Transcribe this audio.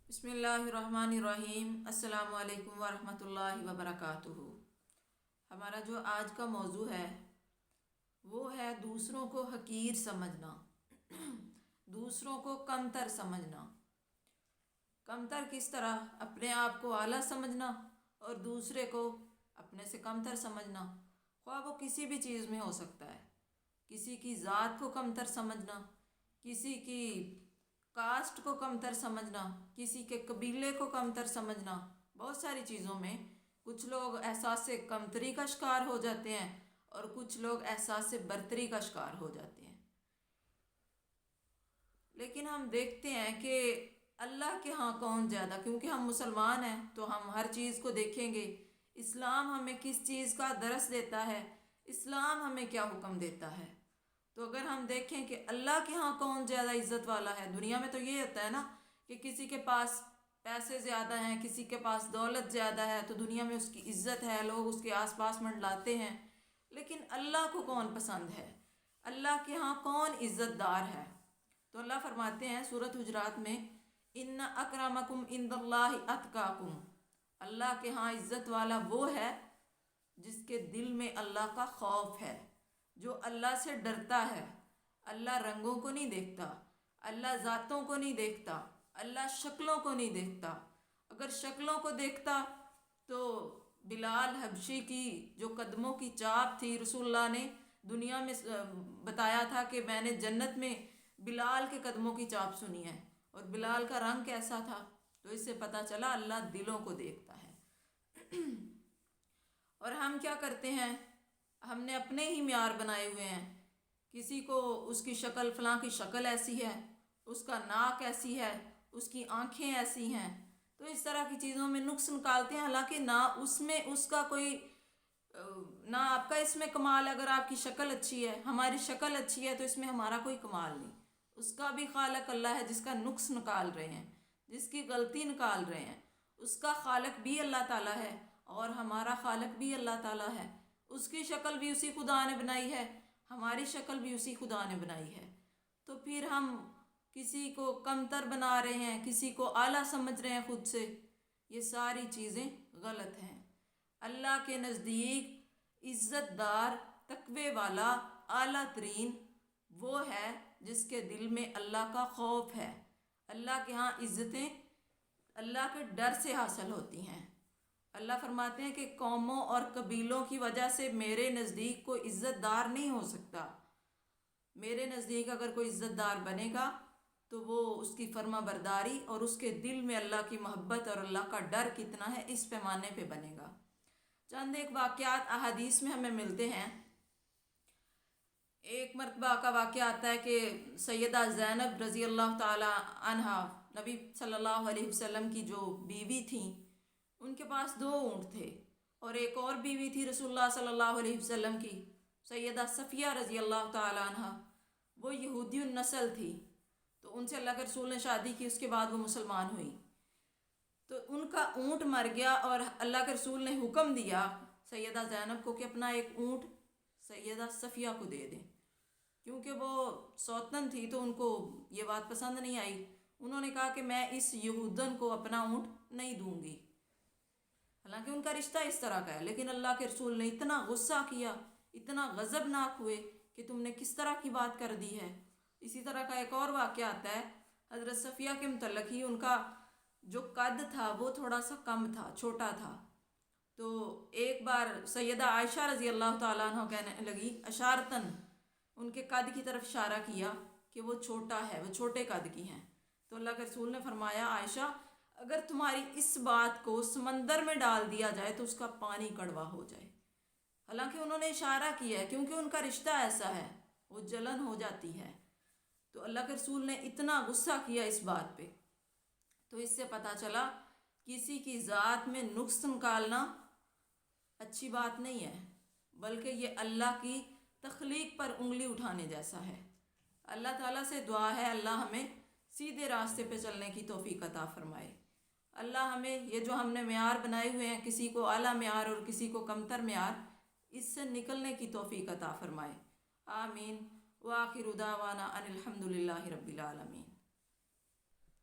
بسم اللہ الرحمن الرحیم۔ السلام علیکم ورحمۃ اللہ وبرکاتہ۔ ہمارا جو آج کا موضوع ہے وہ ہے دوسروں کو حقیر سمجھنا، دوسروں کو کمتر سمجھنا۔ کمتر کس طرح؟ اپنے آپ کو اعلیٰ سمجھنا اور دوسرے کو اپنے سے کمتر سمجھنا، خواہ وہ کسی بھی چیز میں ہو سکتا ہے۔ کسی کی ذات کو کمتر سمجھنا، کسی کی کاسٹ کو کمتر سمجھنا، کسی کے قبیلے کو کمتر سمجھنا، بہت ساری چیزوں میں کچھ لوگ احساس کمتری کا شکار ہو جاتے ہیں اور کچھ لوگ احساس برتری کا شکار ہو جاتے ہیں۔ لیکن ہم دیکھتے ہیں کہ اللہ کے ہاں کون زیادہ، کیونکہ ہم مسلمان ہیں تو ہم ہر چیز کو دیکھیں گے۔ اسلام ہمیں کس چیز کا درس دیتا ہے، اسلام ہمیں کیا حکم دیتا ہے۔ تو اگر ہم دیکھیں کہ اللہ کے ہاں کون زیادہ عزت والا ہے، دنیا میں تو یہ ہوتا ہے نا کہ کسی کے پاس پیسے زیادہ ہیں، کسی کے پاس دولت زیادہ ہے تو دنیا میں اس کی عزت ہے، لوگ اس کے آس پاس منڈلاتے ہیں۔ لیکن اللہ کو کون پسند ہے، اللہ کے ہاں کون عزت دار ہے؟ تو اللہ فرماتے ہیں سورۃ حجرات میں، ان اکرمکم عند اللہ اتقاکم، اللہ کے ہاں عزت والا وہ ہے جس کے دل میں اللہ کا خوف ہے، جو اللہ سے ڈرتا ہے۔ اللہ رنگوں کو نہیں دیکھتا، اللہ ذاتوں کو نہیں دیکھتا، اللہ شکلوں کو نہیں دیکھتا۔ اگر شکلوں کو دیکھتا تو بلال حبشی کی جو قدموں کی چاپ تھی، رسول اللہ نے دنیا میں بتایا تھا کہ میں نے جنت میں بلال کے قدموں کی چاپ سنی ہے، اور بلال کا رنگ کیسا تھا، تو اس سے پتہ چلا اللہ دلوں کو دیکھتا ہے۔ اور ہم کیا کرتے ہیں؟ ہم نے اپنے ہی معیار بنائے ہوئے ہیں۔ کسی کو اس کی شکل، فلاں کی شکل ایسی ہے، اس کا ناک ایسی ہے، اس کی آنکھیں ایسی ہیں، تو اس طرح کی چیزوں میں نقص نکالتے ہیں، حالانکہ نہ اس میں اس کا کوئی، نہ آپ کا اس میں کمال ہے۔ اگر آپ کی شکل اچھی ہے، ہماری شکل اچھی ہے، تو اس میں ہمارا کوئی کمال نہیں۔ اس کا بھی خالق اللہ ہے جس کا نقص نکال رہے ہیں، جس کی غلطی نکال رہے ہیں۔ اس کا خالق بھی اللہ تعالیٰ ہے اور ہمارا خالق بھی اللہ تعالیٰ ہے۔ اس کی شکل بھی اسی خدا نے بنائی ہے، ہماری شکل بھی اسی خدا نے بنائی ہے۔ تو پھر ہم کسی کو کمتر بنا رہے ہیں، کسی کو اعلیٰ سمجھ رہے ہیں خود سے، یہ ساری چیزیں غلط ہیں۔ اللہ کے نزدیک عزت دار، تقوی والا، اعلیٰ ترین وہ ہے جس کے دل میں اللہ کا خوف ہے۔ اللہ کے ہاں عزتیں اللہ کے ڈر سے حاصل ہوتی ہیں۔ اللہ فرماتے ہیں کہ قوموں اور قبیلوں کی وجہ سے میرے نزدیک کوئی عزت دار نہیں ہو سکتا۔ میرے نزدیک اگر کوئی عزت دار بنے گا تو وہ اس کی فرما برداری اور اس کے دل میں اللہ کی محبت اور اللہ کا ڈر کتنا ہے، اس پیمانے پہ بنے گا۔ چند ایک واقعات احادیث میں ہمیں ملتے ہیں۔ ایک مرتبہ کا واقعہ آتا ہے کہ سیدہ زینب رضی اللہ تعالی عنہا، نبی صلی اللہ علیہ وسلم کی جو بیوی تھیں، ان کے پاس 2 اونٹ تھے، اور ایک اور بیوی تھی رسول اللہ صلی اللہ علیہ وسلم کی، سیدہ صفیہ رضی اللہ تعالی عنہا۔ وہ یہودی النسل تھی، تو ان سے اللہ کے رسول نے شادی کی، اس کے بعد وہ مسلمان ہوئی۔ تو ان کا اونٹ مر گیا اور اللہ کے رسول نے حکم دیا سیدہ زینب کو کہ اپنا ایک اونٹ سیدہ صفیہ کو دے دیں، کیونکہ وہ سوتن تھی تو ان کو یہ بات پسند نہیں آئی۔ انہوں نے کہا کہ میں اس یہودن کو اپنا اونٹ نہیں دوں گی، حالانکہ ان کا رشتہ اس طرح کا ہے۔ لیکن اللہ کے رسول نے اتنا غصہ کیا، اتنا غضبناک ہوئے کہ تم نے کس طرح کی بات کر دی ہے۔ اسی طرح کا ایک اور واقعہ آتا ہے حضرت صفیہ کے متعلق ہی۔ ان کا جو قد تھا وہ تھوڑا سا کم تھا، چھوٹا تھا۔ تو ایک بار سیدہ عائشہ رضی اللہ تعالیٰ عنہ کہنے لگی، اشارتن، ان کے قد کی طرف اشارہ کیا کہ وہ چھوٹا ہے، وہ چھوٹے قد کی ہیں۔ تو اللہ کے رسول نے فرمایا، عائشہ اگر تمہاری اس بات کو سمندر میں ڈال دیا جائے تو اس کا پانی کڑوا ہو جائے۔ حالانکہ انہوں نے اشارہ کیا ہے، کیونکہ ان کا رشتہ ایسا ہے، وہ جلن ہو جاتی ہے۔ تو اللہ کے رسول نے اتنا غصہ کیا اس بات پہ۔ تو اس سے پتہ چلا کسی کی ذات میں نقص نکالنا اچھی بات نہیں ہے، بلکہ یہ اللہ کی تخلیق پر انگلی اٹھانے جیسا ہے۔ اللہ تعالیٰ سے دعا ہے اللہ ہمیں سیدھے راستے پہ چلنے کی توفیق عطا فرمائے۔ اللہ ہمیں یہ جو ہم نے معیار بنائے ہوئے ہیں، کسی کو اعلیٰ معیار اور کسی کو کمتر معیار، اس سے نکلنے کی توفیق عطا فرمائے۔ آمین۔ وآخر دعوانا ان الحمد للہ رب العالمین۔